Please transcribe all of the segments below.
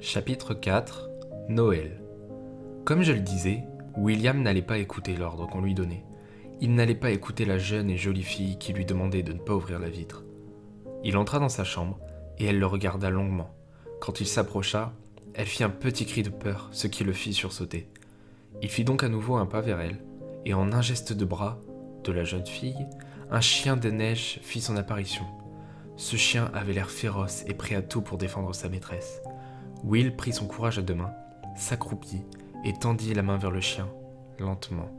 Chapitre 4 Noël. Comme je le disais, William n'allait pas écouter l'ordre qu'on lui donnait. Il n'allait pas écouter la jeune et jolie fille qui lui demandait de ne pas ouvrir la vitre. Il entra dans sa chambre et elle le regarda longuement. Quand il s'approcha, elle fit un petit cri de peur, ce qui le fit sursauter. Il fit donc à nouveau un pas vers elle, et en un geste de bras de la jeune fille, un chien de neige fit son apparition. Ce chien avait l'air féroce et prêt à tout pour défendre sa maîtresse. Will prit son courage à deux mains, s'accroupit et tendit la main vers le chien, lentement.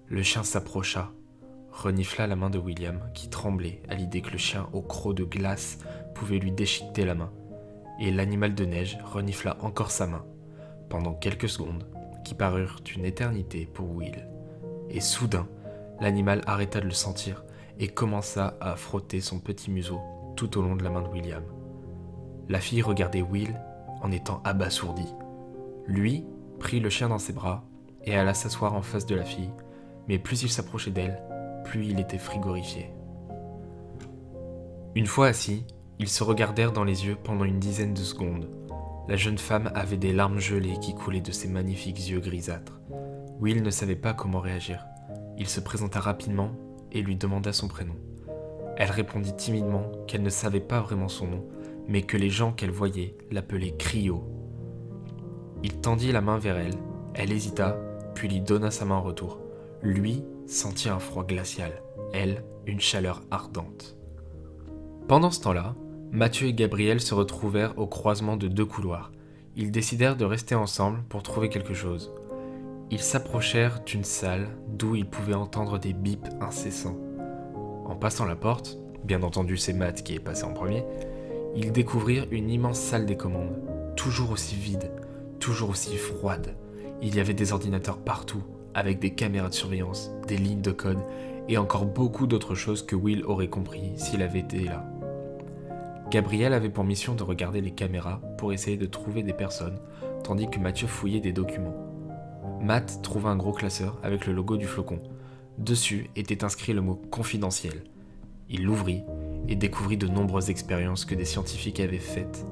Le chien s'approcha, renifla la main de William, qui tremblait à l'idée que le chien au croc de glace pouvait lui déchiqueter la main. Et l'animal de neige renifla encore sa main, pendant quelques secondes, qui parurent une éternité pour Will. Et soudain, l'animal arrêta de le sentir et commença à frotter son petit museau tout au long de la main de William. La fille regardait Will en étant abasourdi. Lui prit le chien dans ses bras et alla s'asseoir en face de la fille, mais plus il s'approchait d'elle, plus il était frigorifié. Une fois assis, ils se regardèrent dans les yeux pendant une dizaine de secondes. La jeune femme avait des larmes gelées qui coulaient de ses magnifiques yeux grisâtres. Will ne savait pas comment réagir. Il se présenta rapidement et lui demanda son prénom. Elle répondit timidement qu'elle ne savait pas vraiment son nom, mais que les gens qu'elle voyait l'appelaient Cryo. Il tendit la main vers elle, elle hésita, puis lui donna sa main en retour. Lui sentit un froid glacial, elle, une chaleur ardente. Pendant ce temps-là, Mathieu et Gabriel se retrouvèrent au croisement de deux couloirs. Ils décidèrent de rester ensemble pour trouver quelque chose. Ils s'approchèrent d'une salle d'où ils pouvaient entendre des bips incessants. En passant la porte, bien entendu c'est Matt qui est passé en premier, ils découvrirent une immense salle des commandes, toujours aussi vide, toujours aussi froide. Il y avait des ordinateurs partout, avec des caméras de surveillance, des lignes de code et encore beaucoup d'autres choses que Will aurait compris s'il avait été là. Gabriel avait pour mission de regarder les caméras pour essayer de trouver des personnes, tandis que Mathieu fouillait des documents. Matt trouva un gros classeur avec le logo du flocon. Dessus était inscrit le mot « confidentiel ». Il l'ouvrit et découvrit de nombreuses expériences que des scientifiques avaient faites.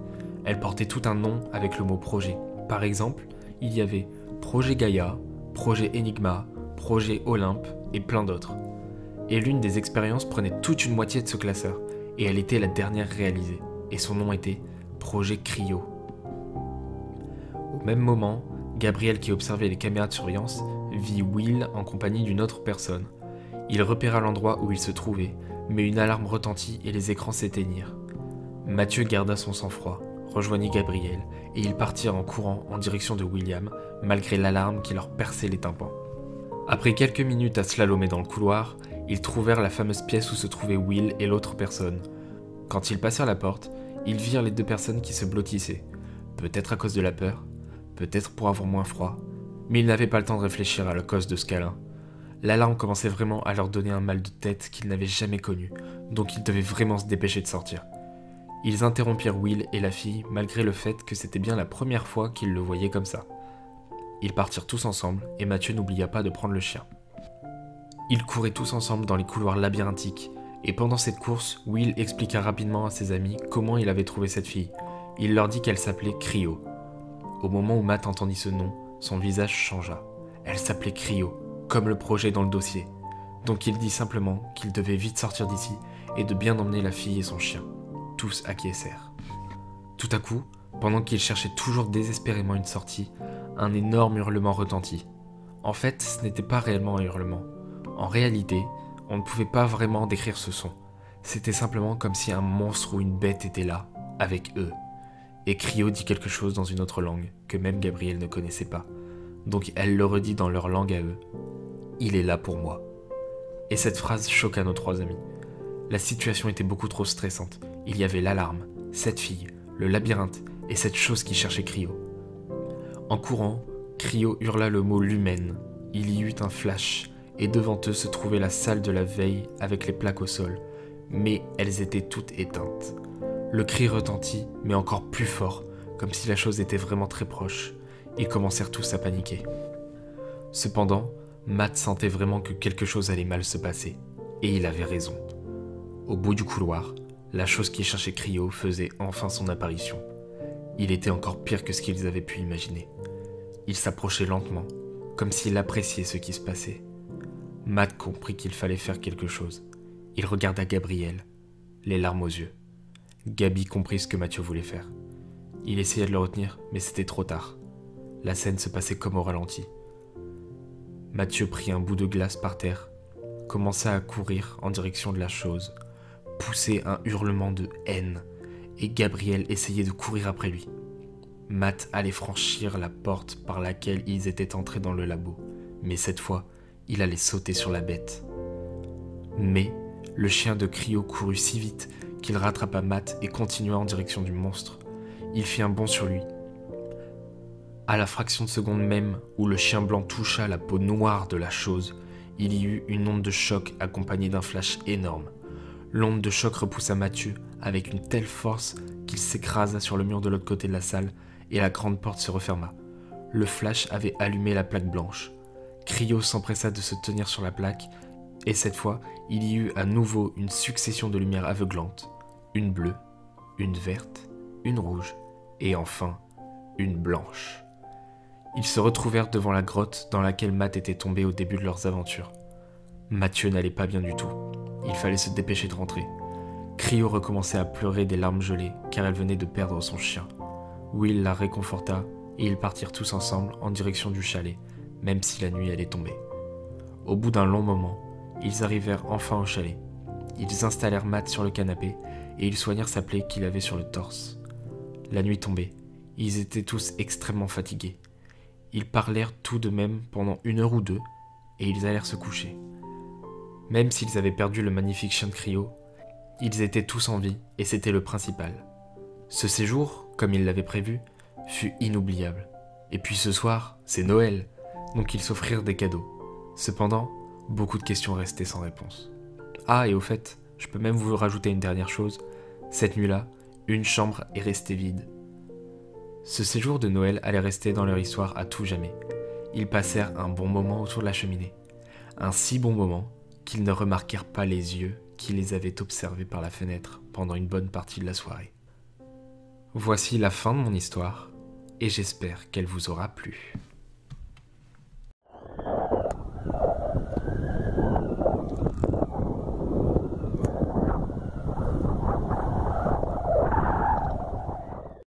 Elles portaient tout un nom avec le mot « projet ». Par exemple, il y avait « Projet Gaïa », « Projet Enigma », « Projet Olympe » et plein d'autres. Et l'une des expériences prenait toute une moitié de ce classeur, et elle était la dernière réalisée, et son nom était « Projet Cryo ». Au même moment, Gabriel, qui observait les caméras de surveillance, vit Will en compagnie d'une autre personne. Il repéra l'endroit où il se trouvait, mais une alarme retentit et les écrans s'éteignirent. Mathieu garda son sang-froid, rejoignit Gabriel, et ils partirent en courant en direction de William, malgré l'alarme qui leur perçait les tympans. Après quelques minutes à slalomer dans le couloir, ils trouvèrent la fameuse pièce où se trouvaient Will et l'autre personne. Quand ils passèrent la porte, ils virent les deux personnes qui se blottissaient, peut-être à cause de la peur, peut-être pour avoir moins froid, mais ils n'avaient pas le temps de réfléchir à la cause de ce câlin. L'alarme commençait vraiment à leur donner un mal de tête qu'ils n'avaient jamais connu, donc ils devaient vraiment se dépêcher de sortir. Ils interrompirent Will et la fille malgré le fait que c'était bien la première fois qu'ils le voyaient comme ça. Ils partirent tous ensemble et Mathieu n'oublia pas de prendre le chien. Ils couraient tous ensemble dans les couloirs labyrinthiques et pendant cette course, Will expliqua rapidement à ses amis comment il avait trouvé cette fille. Il leur dit qu'elle s'appelait Cryo. Au moment où Matt entendit ce nom, son visage changea. Elle s'appelait Cryo, comme le projet dans le dossier. Donc il dit simplement qu'il devait vite sortir d'ici et de bien emmener la fille et son chien. Tous acquiescèrent. Tout à coup, pendant qu'ils cherchaient toujours désespérément une sortie, un énorme hurlement retentit. En fait, ce n'était pas réellement un hurlement. En réalité, on ne pouvait pas vraiment décrire ce son. C'était simplement comme si un monstre ou une bête était là, avec eux. Et Cryo dit quelque chose dans une autre langue, que même Gabriel ne connaissait pas. Donc elle le redit dans leur langue à eux. « Il est là pour moi ». Et cette phrase choqua nos trois amis. La situation était beaucoup trop stressante. Il y avait l'alarme, cette fille, le labyrinthe et cette chose qui cherchait Cryo. En courant, Cryo hurla le mot « lumen ». Il y eut un flash, et devant eux se trouvait la salle de la veille avec les plaques au sol, mais elles étaient toutes éteintes. Le cri retentit, mais encore plus fort, comme si la chose était vraiment très proche. Ils commencèrent tous à paniquer. Cependant, Matt sentait vraiment que quelque chose allait mal se passer, et il avait raison. Au bout du couloir, la chose qui cherchait Cryo faisait enfin son apparition. Il était encore pire que ce qu'ils avaient pu imaginer. Il s'approchait lentement, comme s'il appréciait ce qui se passait. Matt comprit qu'il fallait faire quelque chose. Il regarda Gabriel, les larmes aux yeux. Gabi comprit ce que Mathieu voulait faire. Il essaya de le retenir, mais c'était trop tard. La scène se passait comme au ralenti. Mathieu prit un bout de glace par terre, commença à courir en direction de la chose, poussait un hurlement de haine, et Gabriel essayait de courir après lui. Matt allait franchir la porte par laquelle ils étaient entrés dans le labo, mais cette fois, il allait sauter sur la bête. Mais le chien de Cryo courut si vite qu'il rattrapa Matt et continua en direction du monstre. Il fit un bond sur lui. À la fraction de seconde même où le chien blanc toucha la peau noire de la chose, il y eut une onde de choc accompagnée d'un flash énorme. L'onde de choc repoussa Mathieu avec une telle force qu'il s'écrasa sur le mur de l'autre côté de la salle et la grande porte se referma. Le flash avait allumé la plaque blanche. Cryo s'empressa de se tenir sur la plaque et cette fois, il y eut à nouveau une succession de lumières aveuglantes. Une bleue, une verte, une rouge et enfin une blanche. Ils se retrouvèrent devant la grotte dans laquelle Matt était tombé au début de leurs aventures. Mathieu n'allait pas bien du tout. Il fallait se dépêcher de rentrer. Cryo recommençait à pleurer des larmes gelées car elle venait de perdre son chien. Will la réconforta et ils partirent tous ensemble en direction du chalet, même si la nuit allait tomber. Au bout d'un long moment, ils arrivèrent enfin au chalet. Ils installèrent Matt sur le canapé et ils soignèrent sa plaie qu'il avait sur le torse. La nuit tombait. Ils étaient tous extrêmement fatigués. Ils parlèrent tout de même pendant 1 heure ou 2 et ils allèrent se coucher. Même s'ils avaient perdu le magnifique chien de Cryo, ils étaient tous en vie et c'était le principal. Ce séjour, comme ils l'avaient prévu, fut inoubliable. Et puis ce soir, c'est Noël, donc ils s'offrirent des cadeaux. Cependant, beaucoup de questions restaient sans réponse. Ah, et au fait, je peux même vous rajouter une dernière chose. Cette nuit-là, une chambre est restée vide. Ce séjour de Noël allait rester dans leur histoire à tout jamais. Ils passèrent un bon moment autour de la cheminée. Un si bon moment qu'ils ne remarquèrent pas les yeux qui les avaient observés par la fenêtre pendant une bonne partie de la soirée. Voici la fin de mon histoire, et j'espère qu'elle vous aura plu.